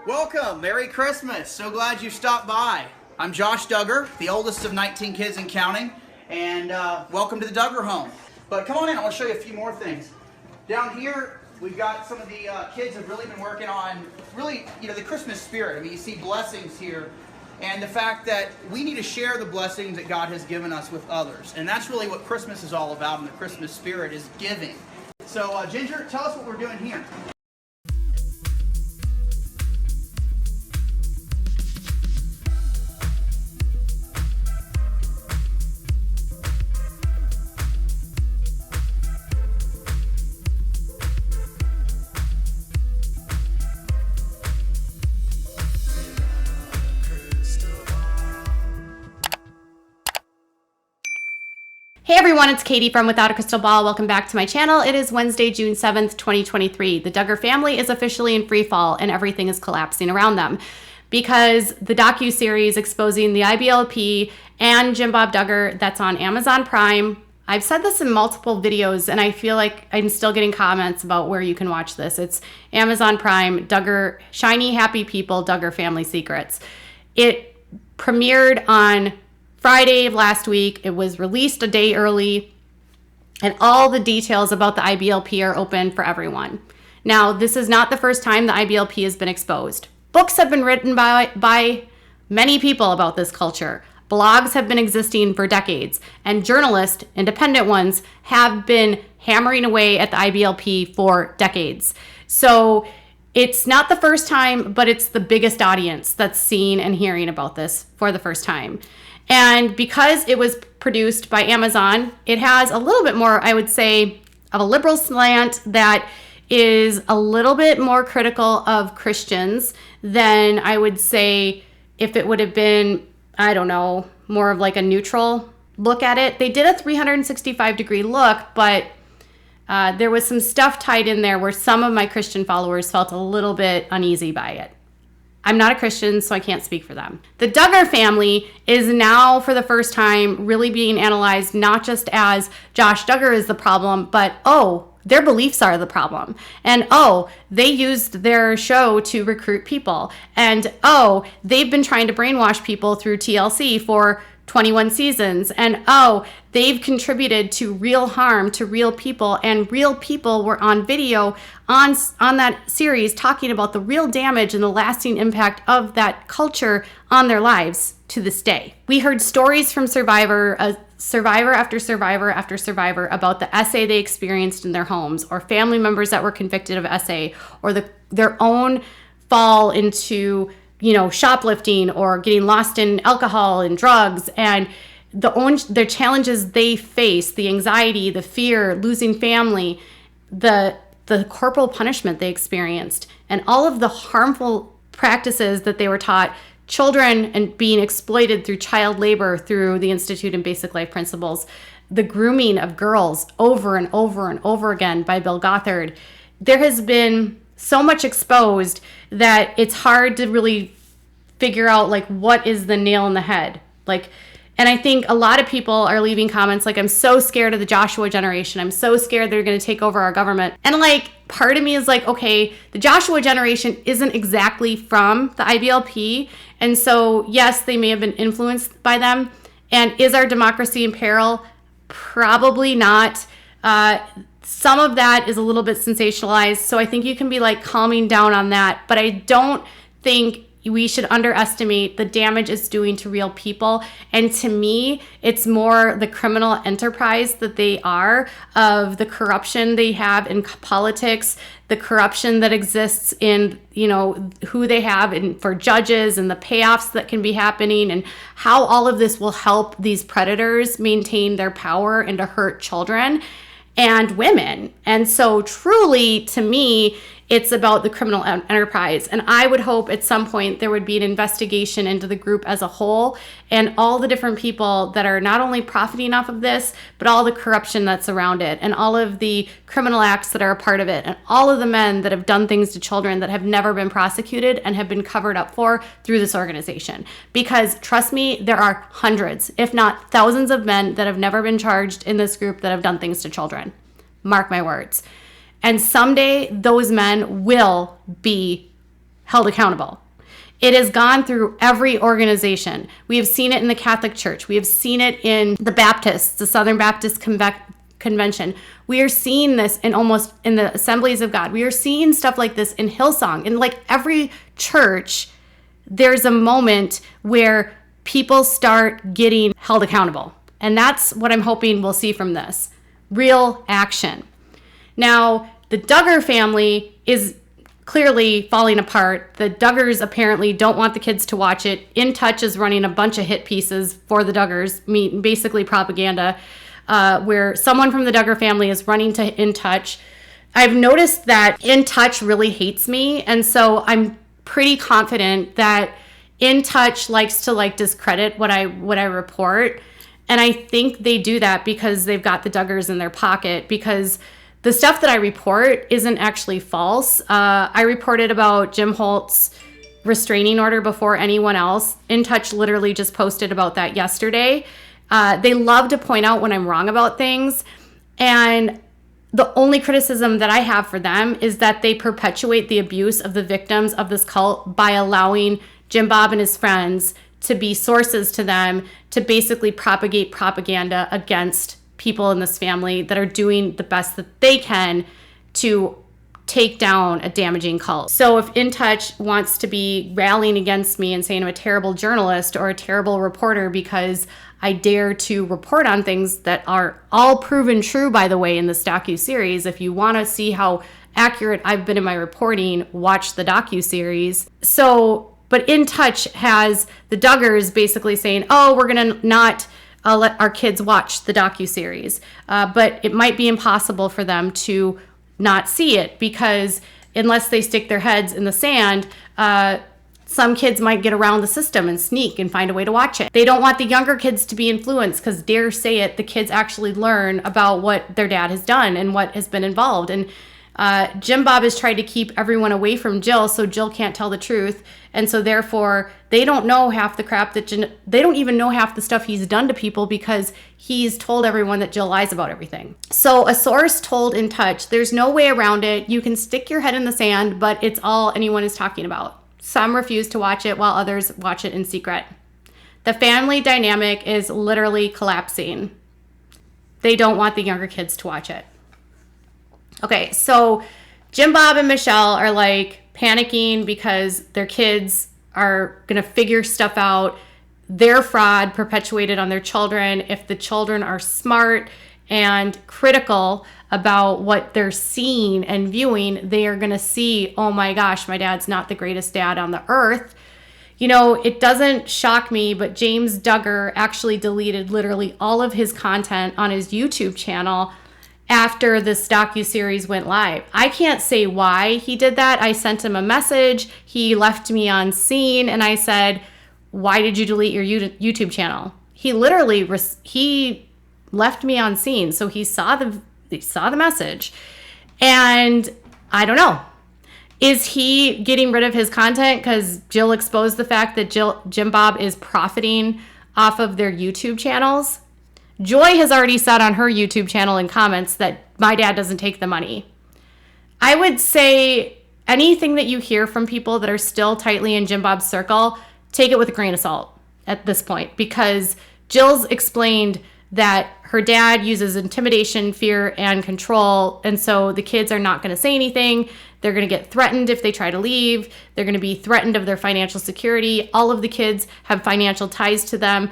Welcome, Merry Christmas. So glad you stopped by. I'm Josh Duggar, the oldest of 19 kids and counting, and welcome to the Duggar home. But come on in, I want to show you a few more things. Down here, we've got some of the kids have really been working on, the Christmas spirit. I mean, you see blessings here, and the fact that we need to share the blessings that God has given us with others. And that's really what Christmas is all about, and the Christmas spirit is giving. So, Ginger, tell us what we're doing here. Hey everyone, it's Katie from Without a Crystal Ball. Welcome back to my channel. It is Wednesday, June 7th, 2023. The Duggar family is officially in free fall and everything is collapsing around them because the Docuseries exposing the IBLP and Jim Bob Duggar that's on Amazon Prime. I've said this in multiple videos and I feel like I'm still getting comments about where you can watch this. It's Amazon Prime, Duggar, Shiny Happy People, Duggar Family Secrets. It premiered on Friday of last week. It was released a day early, and all the details about the IBLP are open for everyone. Now, this is not the first time the IBLP has been exposed. Books have been written by many people about this culture. Blogs have been existing for decades, and journalists, independent ones, have been hammering away at the IBLP for decades. So it's not the first time, but it's the biggest audience that's seen and hearing about this for the first time. And because it was produced by Amazon, it has a little bit more, I would say, of a liberal slant that is a little bit more critical of Christians than I would say if it would have been, I don't know, more of like a neutral look at it. They did a 365-degree look, but there was some stuff tied in there where some of my Christian followers felt a little bit uneasy by it. I'm not a Christian, so I can't speak for them. The Duggar family is now, for the first time, really being analyzed not just as Josh Duggar is the problem, but, their beliefs are the problem. And, they used their show to recruit people. And, they've been trying to brainwash people through TLC for 21 seasons. And, they've contributed to real harm to real people. And real people were on video on that series talking about the real damage and the lasting impact of that culture on their lives to this day. We heard stories from survivor after survivor after survivor about the SA they experienced in their homes, or family members that were convicted of SA, or their own fall into shoplifting or getting lost in alcohol and drugs, and their challenges they face, the anxiety, the fear, losing family, the corporal punishment they experienced, and all of the harmful practices that they were taught, children and being exploited through child labor through the Institute and Basic Life Principles, the grooming of girls over and over and over again by Bill Gothard. There has been so much exposed that it's hard to really figure out what is the nail in the head. And I think a lot of people are leaving comments I'm so scared of the Joshua generation. I'm so scared they're going to take over our government. And part of me is okay, the Joshua generation isn't exactly from the IBLP. And so, yes, they may have been influenced by them. And is our democracy in peril? Probably not. Some of that is a little bit sensationalized. So I think you can be calming down on that. But I don't think we should underestimate the damage it's doing to real people. And to me, it's more the criminal enterprise that they are, of the corruption they have in politics, the corruption that exists in, who they have for judges, and the payoffs that can be happening, and how all of this will help these predators maintain their power and to hurt children and women. And so truly, to me, it's about the criminal enterprise. And I would hope at some point there would be an investigation into the group as a whole and all the different people that are not only profiting off of this, but all the corruption that's around it, and all of the criminal acts that are a part of it, and all of the men that have done things to children that have never been prosecuted and have been covered up for through this organization. Because trust me, there are hundreds, if not thousands, of men that have never been charged in this group that have done things to children. Mark my words. And someday those men will be held accountable. It has gone through every organization. We have seen it in the Catholic Church. We have seen it in the Baptists, the Southern Baptist Convention. We are seeing this in the Assemblies of God. We are seeing stuff like this in Hillsong. In like every church, there's a moment where people start getting held accountable. And that's what I'm hoping we'll see from this. Real action. Now, the Duggar family is clearly falling apart. The Duggars apparently don't want the kids to watch it. InTouch is running a bunch of hit pieces for the Duggars, basically propaganda, where someone from the Duggar family is running to InTouch. I've noticed that InTouch really hates me, and so I'm pretty confident that InTouch likes to discredit what I report. And I think they do that because they've got the Duggars in their pocket, because the stuff that I report isn't actually false. I reported about Jim Holt's restraining order before anyone else. InTouch literally just posted about that yesterday. They love to point out when I'm wrong about things. And the only criticism that I have for them is that they perpetuate the abuse of the victims of this cult by allowing Jim Bob and his friends to be sources to them to basically propagate propaganda against people in this family that are doing the best that they can to take down a damaging cult. So if InTouch wants to be rallying against me and saying I'm a terrible journalist or a terrible reporter because I dare to report on things that are all proven true, by the way, in this docuseries, if you want to see how accurate I've been in my reporting, watch the docuseries. But InTouch has the Duggars basically saying, oh, we're going to not let our kids watch the docuseries. But it might be impossible for them to not see it, because unless they stick their heads in the sand, some kids might get around the system and sneak and find a way to watch it. They don't want the younger kids to be influenced, because dare say it, the kids actually learn about what their dad has done and what has been involved. And Jim Bob has tried to keep everyone away from Jill so Jill can't tell the truth. And so therefore, they don't know half the crap they don't even know half the stuff he's done to people, because he's told everyone that Jill lies about everything. So a source told InTouch, there's no way around it. You can stick your head in the sand, but it's all anyone is talking about. Some refuse to watch it while others watch it in secret. The family dynamic is literally collapsing. They don't want the younger kids to watch it. Okay, so Jim Bob and Michelle are panicking because their kids are going to figure stuff out. Their fraud perpetuated on their children. If the children are smart and critical about what they're seeing and viewing, they are going to see, oh my gosh, my dad's not the greatest dad on the earth. You know, it doesn't shock me, but James Duggar actually deleted literally all of his content on his YouTube channel after this docuseries went live. I can't say why he did that. I sent him a message. He left me on scene, and I said, why did you delete your YouTube channel? He literally, he left me on scene. So he saw the message, and I don't know. Is he getting rid of his content because Jill exposed the fact that Jim Bob is profiting off of their YouTube channels? Joy has already said on her YouTube channel in comments that my dad doesn't take the money. I would say anything that you hear from people that are still tightly in Jim Bob's circle, take it with a grain of salt at this point, because Jill's explained that her dad uses intimidation, fear, and control, and so the kids are not going to say anything. They're going to get threatened if they try to leave. They're going to be threatened of their financial security. All of the kids have financial ties to them.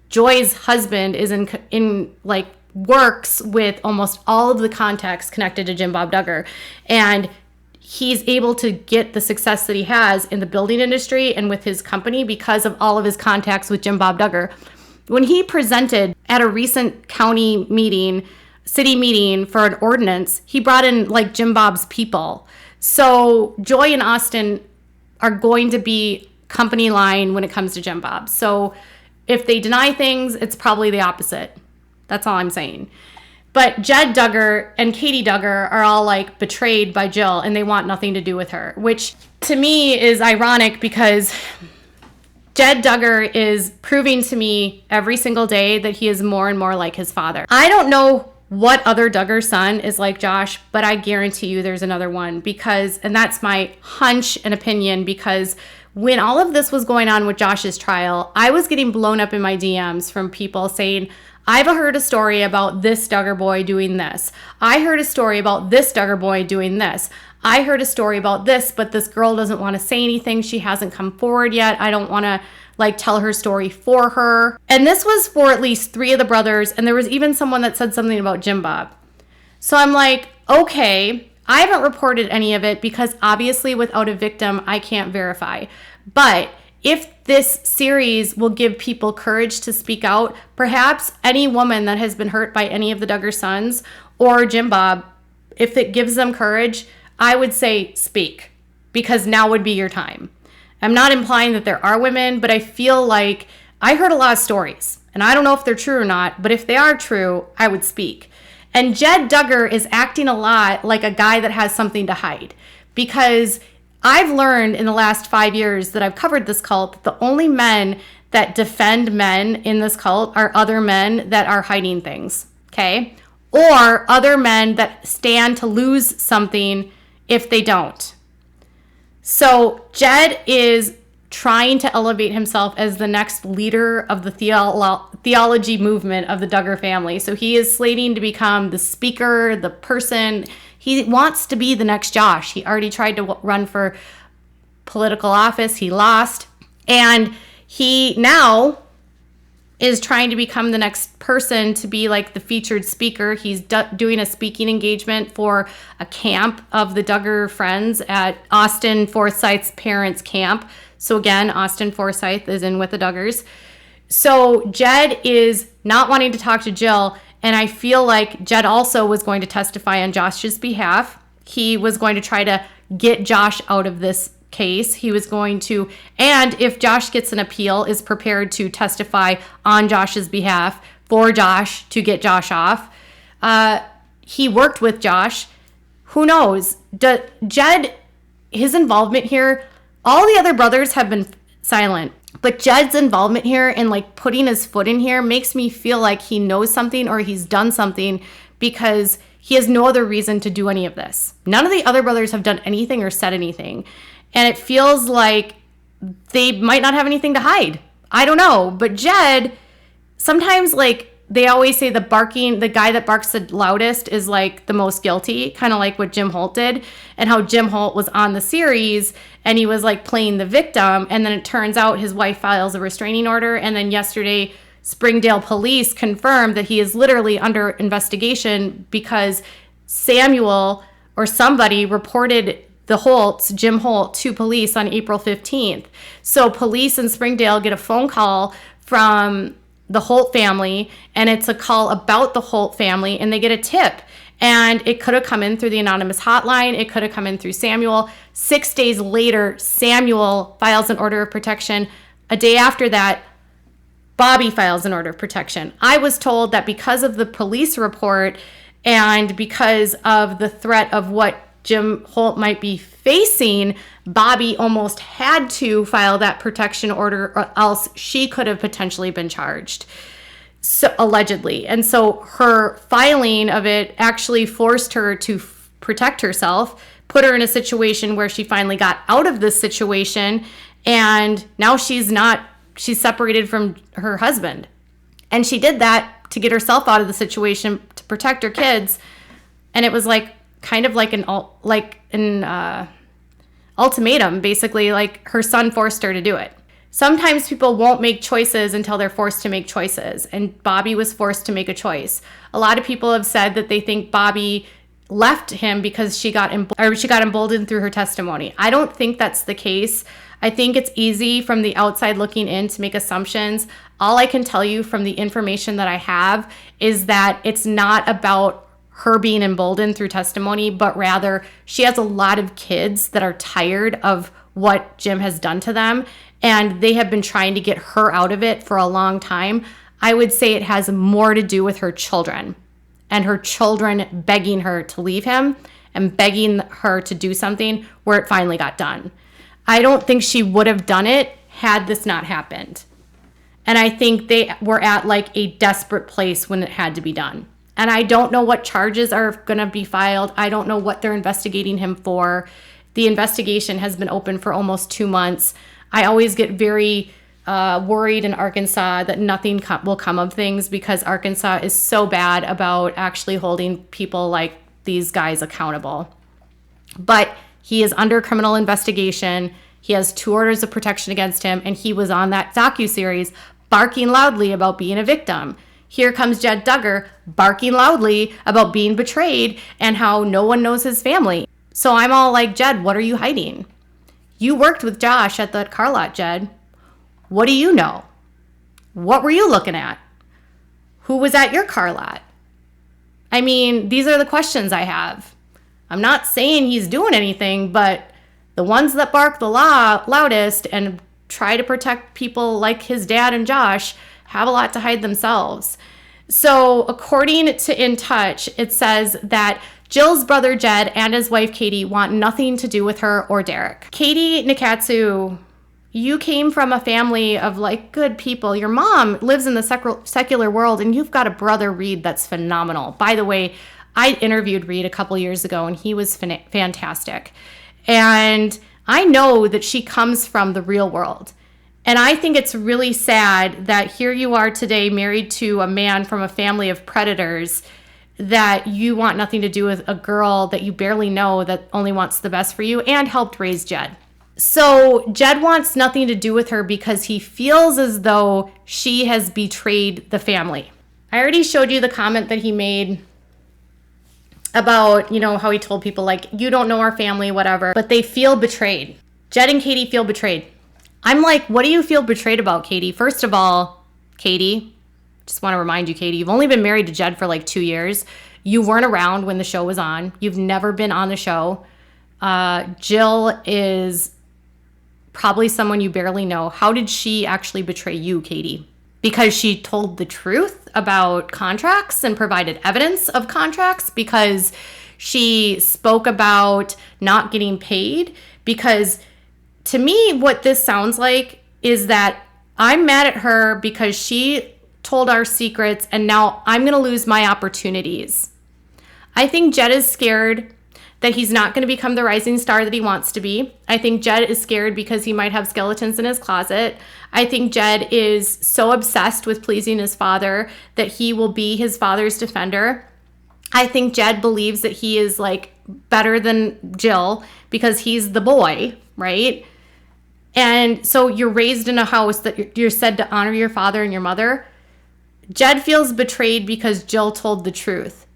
Joy's husband is works with almost all of the contacts connected to Jim Bob Duggar, and he's able to get the success that he has in the building industry and with his company because of all of his contacts with Jim Bob Duggar. When he presented at a recent county meeting, city meeting for an ordinance, he brought in Jim Bob's people. So Joy and Austin are going to be company line when it comes to Jim Bob. So if they deny things, it's probably the opposite. That's all I'm saying. But Jed Duggar and Katey Duggar are all betrayed by Jill, and they want nothing to do with her, which to me is ironic, because Jed Duggar is proving to me every single day that he is more and more like his father. I don't know what other Duggar son is like Josh, but I guarantee you there's another one and that's my hunch and opinion, because when all of this was going on with Josh's trial, I was getting blown up in my DMs from people saying, I've heard a story about this Duggar boy doing this. I heard a story about this Duggar boy doing this. I heard a story about this, but this girl doesn't want to say anything. She hasn't come forward yet. I don't want to tell her story for her. And this was for at least 3 of the brothers. And there was even someone that said something about Jim Bob. So I'm like, okay, I haven't reported any of it because obviously without a victim, I can't verify. But if this series will give people courage to speak out, perhaps any woman that has been hurt by any of the Duggar sons or Jim Bob, if it gives them courage, I would say speak, because now would be your time. I'm not implying that there are women, but I feel like I heard a lot of stories, and I don't know if they're true or not, but if they are true, I would speak. And Jed Duggar is acting a lot like a guy that has something to hide, because I've learned in the last 5 years that I've covered this cult, the only men that defend men in this cult are other men that are hiding things, okay? Or other men that stand to lose something if they don't. So Jed is trying to elevate himself as the next leader of the theology movement of the Duggar family. So he is slating to become the speaker, the person. He wants to be the next Josh. He already tried to run for political office. He lost. And he now is trying to become the next person to be like the featured speaker. He's doing a speaking engagement for a camp of the Duggar friends at Austin Forsyth's parents' camp. So again, Austin Forsyth is in with the Duggars. So Jed is not wanting to talk to Jill, and I feel like Jed also was going to testify on Josh's behalf. He was going to try to get Josh out of this case. He was going to, and if Josh gets an appeal, is prepared to testify on Josh's behalf for Josh to get Josh off. He worked with Josh. Who knows? Jed, his involvement here, all the other brothers have been silent, but Jed's involvement here and putting his foot in here makes me feel like he knows something or he's done something, because he has no other reason to do any of this. None of the other brothers have done anything or said anything. And it feels like they might not have anything to hide. I don't know. But Jed, sometimes they always say the guy that barks the loudest is the most guilty, kind of like what Jim Holt did, and how Jim Holt was on the series and he was playing the victim. And then it turns out his wife files a restraining order. And then yesterday, Springdale police confirmed that he is literally under investigation because Samuel or somebody reported the Holts, Jim Holt, to police on April 15th. So police in Springdale get a phone call from the Holt family, and it's a call about the Holt family, and they get a tip. And it could have come in through the anonymous hotline. It could have come in through Samuel. 6 days later, Samuel files an order of protection. A day after that, Bobby files an order of protection. I was told that because of the police report and because of the threat of what Jim Holt might be facing, Bobby almost had to file that protection order, or else she could have potentially been charged, so allegedly. And so her filing of it actually forced her to protect herself, put her in a situation where she finally got out of this situation, and now she's separated from her husband. And she did that to get herself out of the situation, to protect her kids. And it was kind of like an ultimatum, basically. Her son forced her to do it. Sometimes people won't make choices until they're forced to make choices, and Bobby was forced to make a choice. A lot of people have said that they think Bobby left him because she got emboldened through her testimony. I don't think that's the case. I think it's easy from the outside looking in to make assumptions. All I can tell you from the information that I have is that it's not about her being emboldened through testimony, but rather she has a lot of kids that are tired of what Jim has done to them, and they have been trying to get her out of it for a long time. I would say it has more to do with her children and her children begging her to leave him and begging her to do something where it finally got done. I don't think she would have done it had this not happened. And I think they were at a desperate place when it had to be done. And I don't know what charges are going to be filed. I don't know what they're investigating him for. The investigation has been open for almost 2 months. I always get very worried in Arkansas that nothing will come of things because Arkansas is so bad about actually holding people like these guys accountable. But he is under criminal investigation. He has 2 orders of protection against him, and he was on that Docuseries barking loudly about being a victim. Here comes Jed Duggar barking loudly about being betrayed and how no one knows his family. So I'm all like, Jed, what are you hiding? You worked with Josh at the car lot, Jed. What do you know? What were you looking at? Who was at your car lot? I mean, these are the questions I have. I'm not saying he's doing anything, but the ones that bark the loudest and try to protect people like his dad and Josh have a lot to hide themselves. So according to InTouch, it says that Jill's brother Jed and his wife Katie want nothing to do with her or Derick. Katie Nikatsu, you came from a family of like good people. Your mom lives in the secular world, and you've got a brother Reed that's phenomenal. By the way, I interviewed Reed a couple years ago, and he was fantastic. And I know that she comes from the real world. And I think it's really sad that here you are today married to a man from a family of predators, that you want nothing to do with a girl that you barely know that only wants the best for you and helped raise Jed. So Jed wants nothing to do with her because he feels as though she has betrayed the family. I already showed you the comment that he made about, how he told people like, you don't know our family, whatever, but they feel betrayed. Jed and Katie feel betrayed. I'm like, what do you feel betrayed about, Katie? First of all, Katie, just want to remind you, Katie, you've only been married to Jed for like 2 years. You weren't around when the show was on. You've never been on the show. Jill is probably someone you barely know. How did she actually betray you, Katie? Because she told the truth about contracts and provided evidence of contracts? Because she spoke about not getting paid? Because to me, what this sounds like is that I'm mad at her because she told our secrets and now I'm going to lose my opportunities. I think Jed is scared that he's not going to become the rising star that he wants to be. I think Jed is scared because he might have skeletons in his closet. I think Jed is so obsessed with pleasing his father that he will be his father's defender. I think Jed believes that he is like better than Jill because he's the boy, right? And so you're raised in a house that you're said to honor your father and your mother. Jed feels betrayed because Jill told the truth.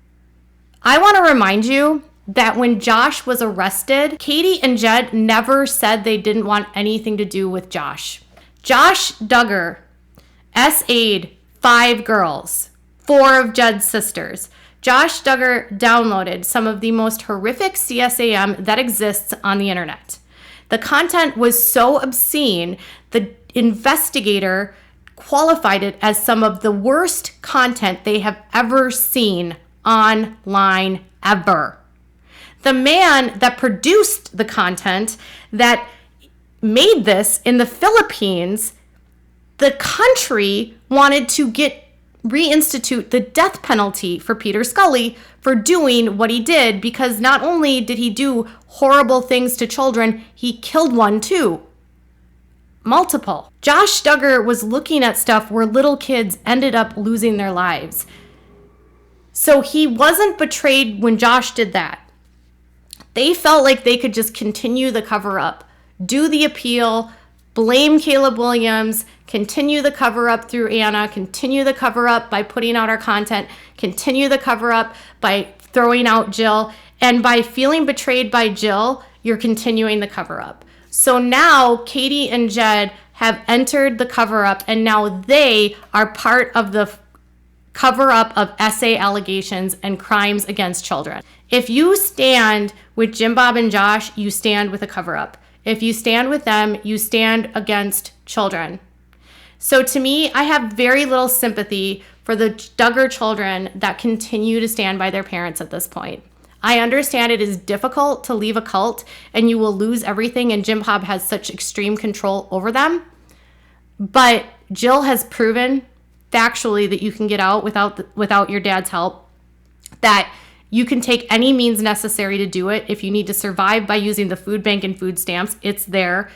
I want to remind you that when Josh was arrested, Katie and Jed never said they didn't want anything to do with Josh. Josh Duggar SA'd 5 girls, 4 of Jed's sisters. Josh Duggar downloaded some of the most horrific CSAM that exists on the internet. The content was so obscene, the investigator qualified it as some of the worst content they have ever seen online ever. The man that produced the content that made this in the Philippines, the country wanted to reinstitute the death penalty for Peter Scully for doing what he did, because not only did he do horrible things to children, he killed one too. Multiple. Josh Duggar was looking at stuff where little kids ended up losing their lives. So he wasn't betrayed when Josh did that. They felt like they could just continue the cover up, do the appeal, blame Caleb Williams, continue the cover up through Anna, continue the cover up by putting out our content, continue the cover up by throwing out Jill, and by feeling betrayed by Jill, you're continuing the cover up. So now Katie and Jed have entered the cover up, and now they are part of the cover up of SA allegations and crimes against children. If you stand with Jim, Bob, and Josh, you stand with a cover up. If you stand with them, you stand against children. So to me, I have very little sympathy for the Duggar children that continue to stand by their parents at this point. I understand it is difficult to leave a cult and you will lose everything, and Jim Bob has such extreme control over them. But Jill has proven factually that you can get out without your dad's help. that you can take any means necessary to do it. If you need to survive by using the food bank and food stamps, it's there.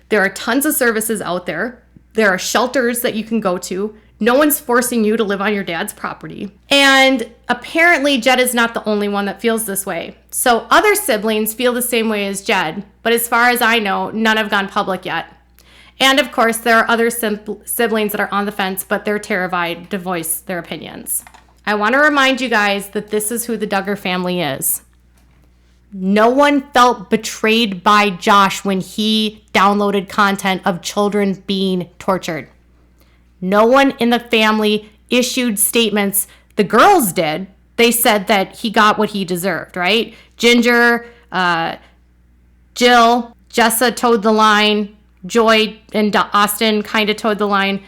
There are tons of services out there. There are shelters that you can go to. No one's forcing you to live on your dad's property. And apparently Jed is not the only one that feels this way. So other siblings feel the same way as Jed, but as far as I know, none have gone public yet. And of course, there are other siblings that are on the fence, but they're terrified to voice their opinions. I want to remind you guys that this is who the Duggar family is. No one felt betrayed by Josh when he downloaded content of children being tortured. No one in the family issued statements. The girls did. They said that he got what he deserved, right? Ginger, Jill, Jessa towed the line. Joy and Austin kind of towed the line.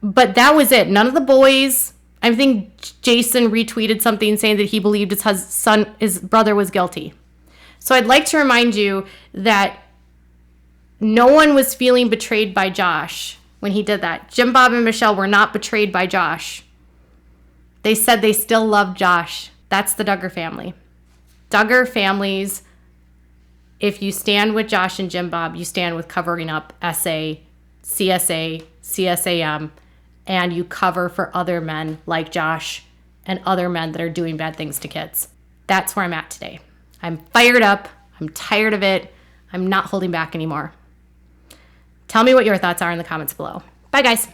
But that was it. None of the boys. I think Jason retweeted something saying that he believed his brother was guilty. So I'd like to remind you that no one was feeling betrayed by Josh when he did that. Jim, Bob, and Michelle were not betrayed by Josh. They said they still loved Josh. That's the Duggar family. Duggar families, if you stand with Josh and Jim Bob, you stand with covering up SA, CSA, CSAM, and you cover for other men like Josh and other men that are doing bad things to kids. That's where I'm at today. I'm fired up. I'm tired of it. I'm not holding back anymore. Tell me what your thoughts are in the comments below. Bye, guys.